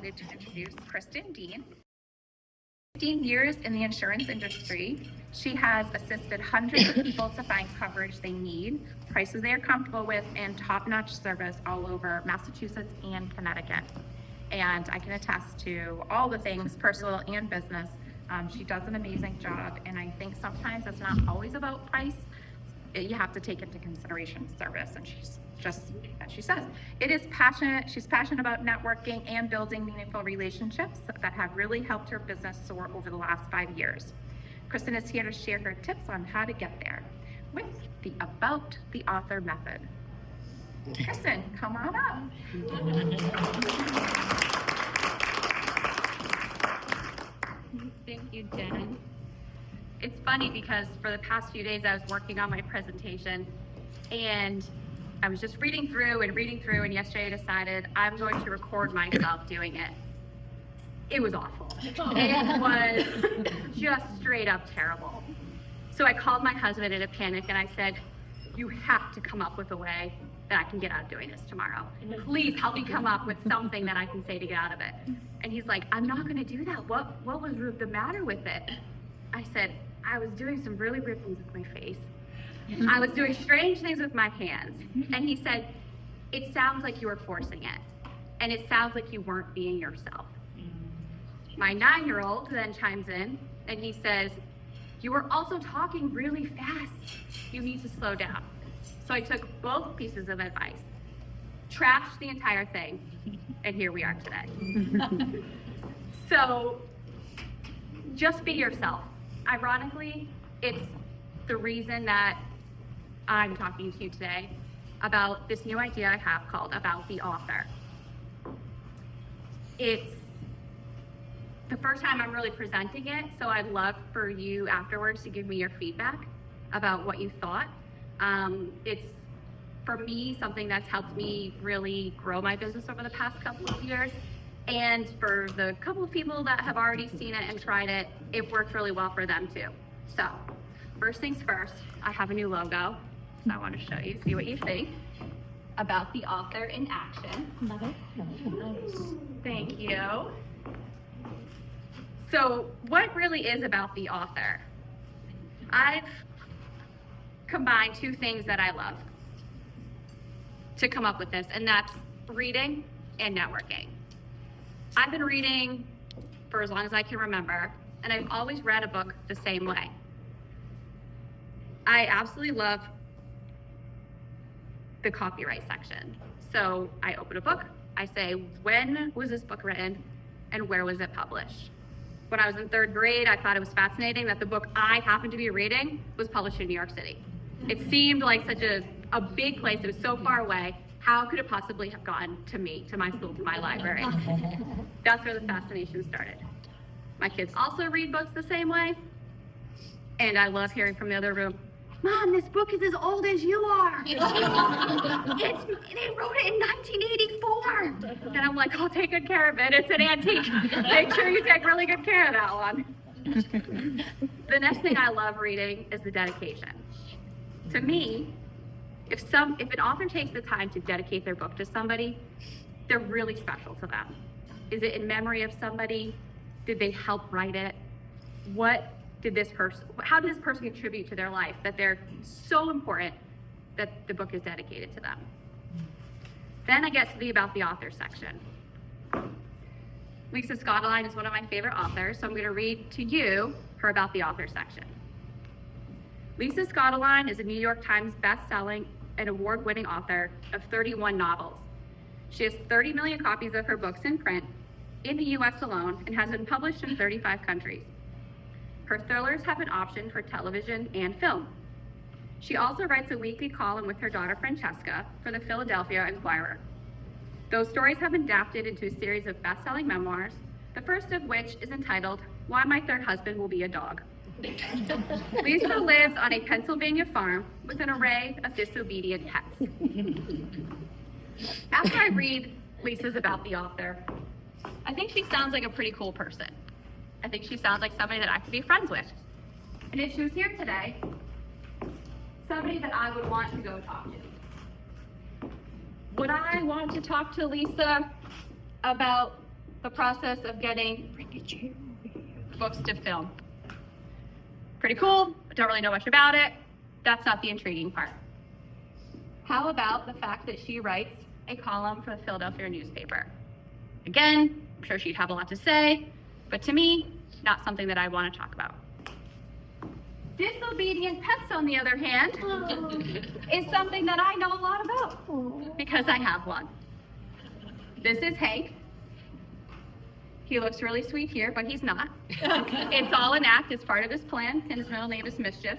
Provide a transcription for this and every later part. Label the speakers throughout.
Speaker 1: excited to introduce Kristin Dean. 15 years in the insurance industry, she has assisted hundreds of people to find coverage they need, prices they are comfortable with, and top-notch service all over Massachusetts and Connecticut. And I can attest to all the things, personal and business. She does an amazing job, and I think sometimes it's not always about price. You have to take into consideration service, and she's just, as she says, she's passionate about networking and building meaningful relationships that have really helped her business soar over the last 5 years. Kristin is here to share her tips on how to get there with the About the Author method. Kristin, come on up.
Speaker 2: Thank you, Jen. It's funny because for the past few days I was working on my presentation and I was just reading through, and yesterday I decided I'm going to record myself doing it. It was awful. It was just straight up terrible. So I called my husband in a panic and I said, you have to come up with a way that I can get out of doing this tomorrow. Please help me come up with something that I can say to get out of it. And he's like, I'm not gonna do that. What was the matter with it? I said, I was doing some really weird things with my face. I was doing strange things with my hands. And he said, it sounds like you were forcing it. And it sounds like you weren't being yourself. My 9-year-old then chimes in and he says, you were also talking really fast. You need to slow down. So I took both pieces of advice, trashed the entire thing, and here we are today. So just be yourself. Ironically, it's the reason that I'm talking to you today about this new idea I have called About the Author. It's the first time I'm really presenting it, so I'd love for you afterwards to give me your feedback about what you thought. It's, for me, something that's helped me really grow my business over the past couple of years. And for the couple of people that have already seen it and tried it, it worked really well for them too. So, first things first, I have a new logo. So I want to show you, see what you think. About the Author in action.
Speaker 3: Love it.
Speaker 2: Thank you. So, what really is About the Author? I've combined two things that I love to come up with this, and that's reading and networking. I've been reading for as long as I can remember, and I've always read a book the same way. I absolutely love the copyright section. So I open a book, I say, when was this book written and where was it published? When I was in 3rd grade, I thought it was fascinating that the book I happened to be reading was published in New York City. It seemed like such a big place, it was so far away. How could it possibly have gotten to me, to my school, to my library? That's where the fascination started. My kids also read books the same way. And I love hearing from the other room, Mom, this book is as old as you are. They wrote it in 1984. And I'm like, I'll take good care of it. It's an antique. Make sure you take really good care of that one. The next thing I love reading is the dedication. To me, if an author takes the time to dedicate their book to somebody, they're really special to them. Is it in memory of somebody? Did they help write it? How did this person contribute to their life that they're so important that the book is dedicated to them? Then I get to the About the Author section. Lisa Scottoline is one of my favorite authors, so I'm going to read to you her About the Author section. Lisa Scottoline is a New York Times best-selling and award-winning author of 31 novels. She has 30 million copies of her books in print in the US alone and has been published in 35 countries. Her thrillers have been optioned for television and film. She also writes a weekly column with her daughter Francesca for the Philadelphia Inquirer. Those stories have been adapted into a series of best-selling memoirs, the first of which is entitled, Why My Third Husband Will Be a Dog. Lisa lives on a Pennsylvania farm with an array of disobedient pets. After I read Lisa's About the Author, I think she sounds like a pretty cool person. I think she sounds like somebody that I could be friends with. And if she was here today, somebody that I would want to go talk to. Would I want to talk to Lisa about the process of getting books to film. Pretty cool, but don't really know much about it. That's not the intriguing part. How about the fact that she writes a column for the Philadelphia newspaper? Again, I'm sure she'd have a lot to say, but to me, not something that I want to talk about. Disobedient pets, on the other hand, is something that I know a lot about because I have one. This is Hank. He looks really sweet here, but he's not. It's all an act. It's part of his plan, and his middle name is Mischief.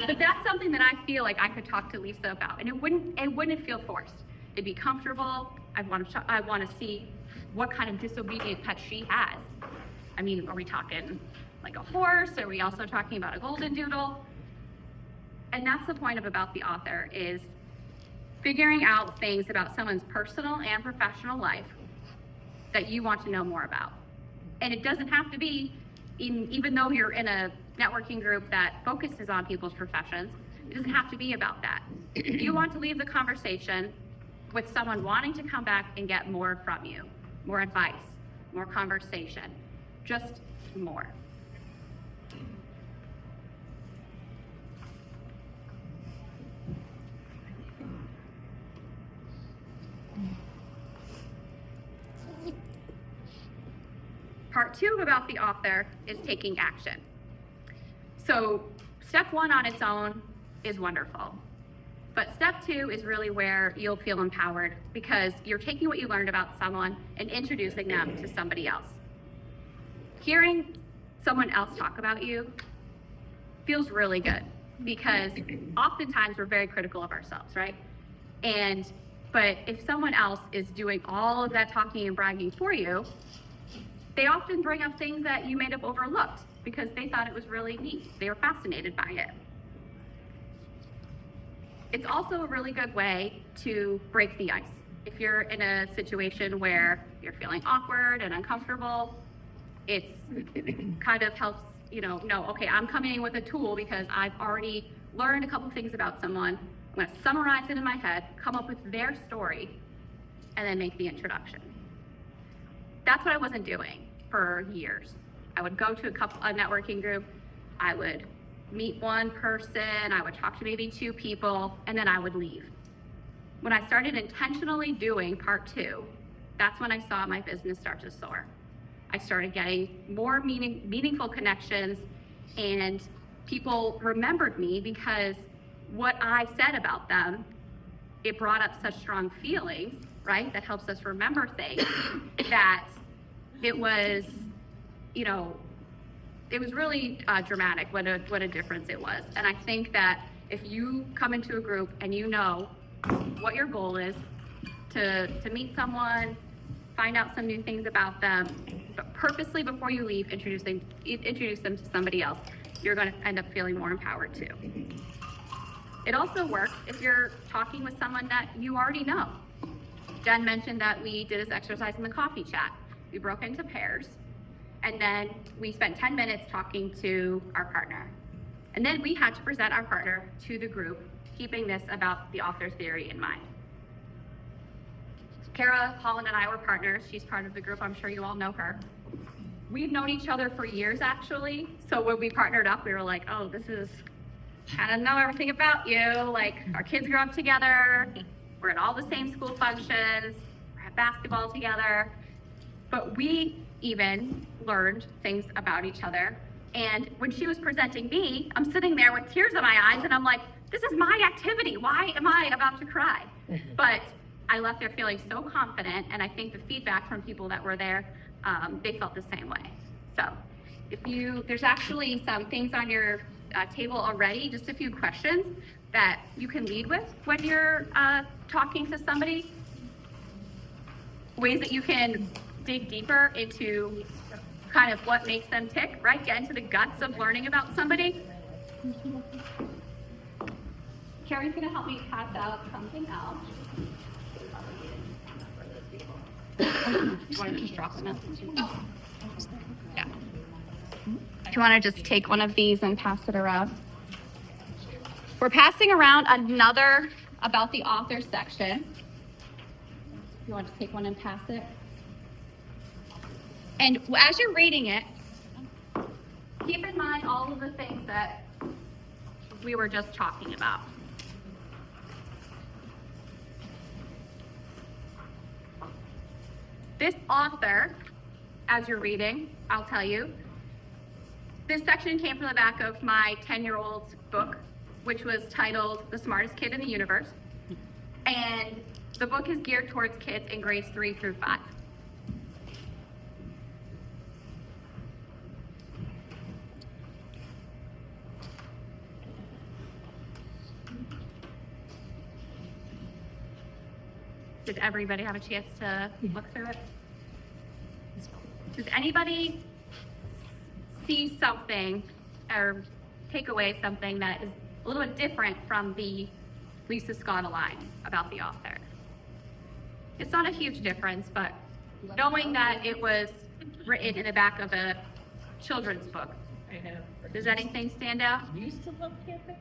Speaker 2: But that's something that I feel like I could talk to Lisa about, and it wouldn't feel forced. It'd be comfortable. I want to see what kind of disobedient pet she has. I mean, are we talking like a horse? Are we also talking about a golden doodle? And that's the point of About the Author, is figuring out things about someone's personal and professional life that you want to know more about. And it doesn't have to be, even though you're in a networking group that focuses on people's professions, it doesn't have to be about that. You want to leave the conversation with someone wanting to come back and get more from you, more advice, more conversation, just more. Part 2 About the Author is taking action. So step 1 on its own is wonderful. But step 2 is really where you'll feel empowered, because you're taking what you learned about someone and introducing them to somebody else. Hearing someone else talk about you feels really good, because oftentimes we're very critical of ourselves, right? But if someone else is doing all of that talking and bragging for you, they often bring up things that you may have overlooked because they thought it was really neat. They were fascinated by it. It's also a really good way to break the ice. If you're in a situation where you're feeling awkward and uncomfortable, it's kind of helps, know, okay, I'm coming in with a tool because I've already learned a couple things about someone. I'm going to summarize it in my head, come up with their story, and then make the introduction. That's what I wasn't doing for years. I would go to a networking group, I would meet one person, I would talk to maybe 2 people, and then I would leave. When I started intentionally doing part 2, that's when I saw my business start to soar. I started getting more meaningful connections, and people remembered me because what I said about them, it brought up such strong feelings, right? That helps us remember things, that it was, it was really dramatic what a difference it was. And I think that if you come into a group and you know what your goal is, to meet someone, find out some new things about them, but purposely before you leave, introduce them to somebody else, you're going to end up feeling more empowered too. It also works if you're talking with someone that you already know. Jen mentioned that we did this exercise in the coffee chat. We broke into pairs, and then we spent 10 minutes talking to our partner. And then we had to present our partner to the group, keeping this About the Author theory in mind. Kara Holland and I were partners. She's part of the group. I'm sure you all know her. We've known each other for years, actually. So when we partnered up, we were like, oh, this is, kind of know everything about you. Like, our kids grew up together. We're at all the same school functions. We're at basketball together. But we even learned things about each other. And when she was presenting me, I'm sitting there with tears in my eyes, and I'm like, this is my activity. Why am I about to cry? But I left there feeling so confident, and I think the feedback from people that were there, they felt the same way. So there's actually some things on your table already, just a few questions that you can lead with when you're talking to somebody. Ways that you can dig deeper into kind of what makes them tick, right? Get into the guts of learning about somebody. Carrie's gonna help me pass out something else. You want to just drop them out? Yeah. If you want to just take one of these and pass it around. We're passing around another About the Author section. You want to take one and pass it? And as you're reading it, keep in mind all of the things that we were just talking about. This author, as you're reading, I'll tell you, this section came from the back of my 10-year-old's book, which was titled The Smartest Kid in the Universe. And the book is geared towards kids in grades 3 through 5. Did everybody have a chance to look through it? Does anybody see something or take away something that is a little bit different from the Lisa Scott line about the author? It's not a huge difference, but knowing that it was written in the back of a children's book, does anything stand out?
Speaker 3: Used to love camping.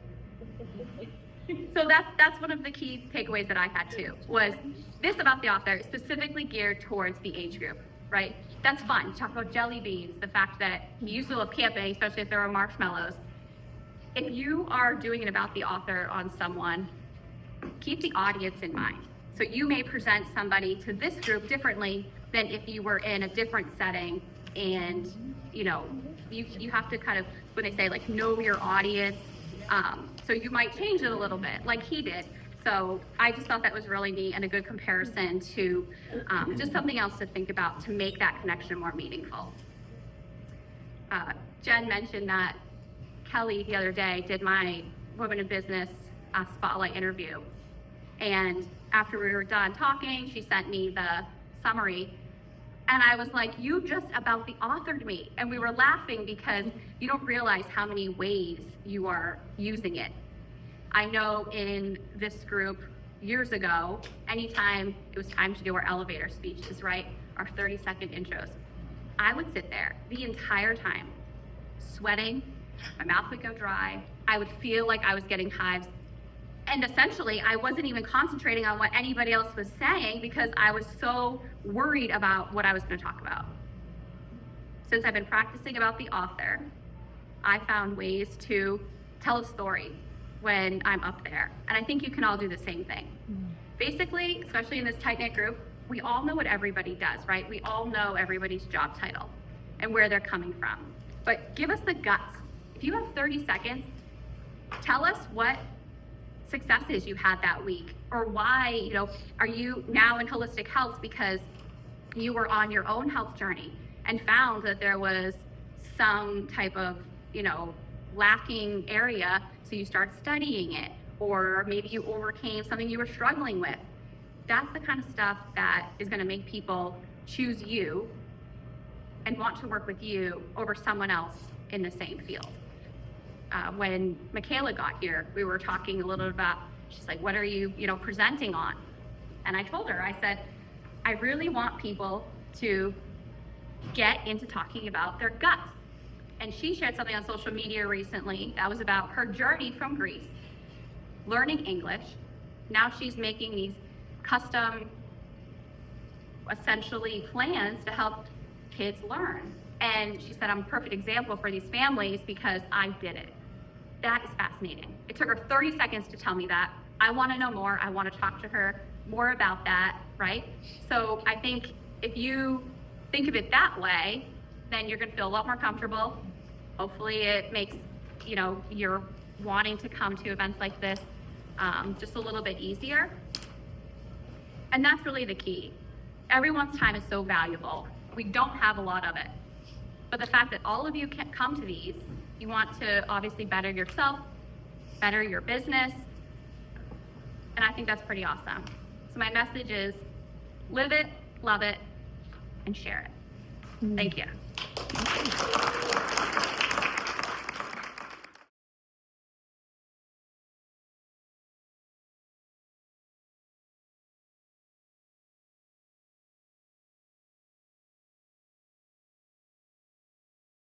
Speaker 2: So that's one of the key takeaways that I had too, was this about the author is specifically geared towards the age group, right? That's fun. You talk about jelly beans, the fact that he used to love camping, especially if there are marshmallows. If you are doing it about the author on someone, keep the audience in mind. So you may present somebody to this group differently than if you were in a different setting, and you have to kind of, when they say like know your audience, so you might change it a little bit like he did. So I just thought that was really neat and a good comparison to just something else to think about to make that connection more meaningful. Jen mentioned that Kelly the other day did my Women in Business Spotlight interview. And after we were done talking, she sent me the summary. And I was like, you just about the authored me. And we were laughing because you don't realize how many ways you are using it. I know in this group years ago, anytime it was time to do our elevator speeches, right? Our 30-second intros, I would sit there the entire time, sweating, my mouth would go dry, I would feel like I was getting hives. And essentially, I wasn't even concentrating on what anybody else was saying because I was so worried about what I was going to talk about. Since I've been practicing about the author, I found ways to tell a story when I'm up there. And I think you can all do the same thing. Basically, especially in this tight-knit group, we all know what everybody does, right? We all know everybody's job title and where they're coming from. But give us the guts. If you have 30 seconds, tell us what successes you had that week, or why, are you now in holistic health because you were on your own health journey and found that there was some type of, lacking area, so you start studying it, or maybe you overcame something you were struggling with. That's the kind of stuff that is going to make people choose you and want to work with you over someone else in the same field. When Michaela got here, we were talking a little bit about, she's like, what are you, presenting on? And I told her, I said, I really want people to get into talking about their guts. And she shared something on social media recently that was about her journey from Greece, learning English. Now she's making these custom, essentially, plans to help kids learn. And she said, I'm a perfect example for these families because I did it. That is fascinating. It took her 30 seconds to tell me that. I want to know more. I want to talk to her more about that, right? So I think if you think of it that way, then you're going to feel a lot more comfortable. Hopefully it makes, you're wanting to come to events like this just a little bit easier. And that's really the key. Everyone's time is so valuable. We don't have a lot of it. But the fact that all of you can come to these, you want to obviously better yourself, better your business, and I think that's pretty awesome. So my message is live it, love it, and share it. Thank you.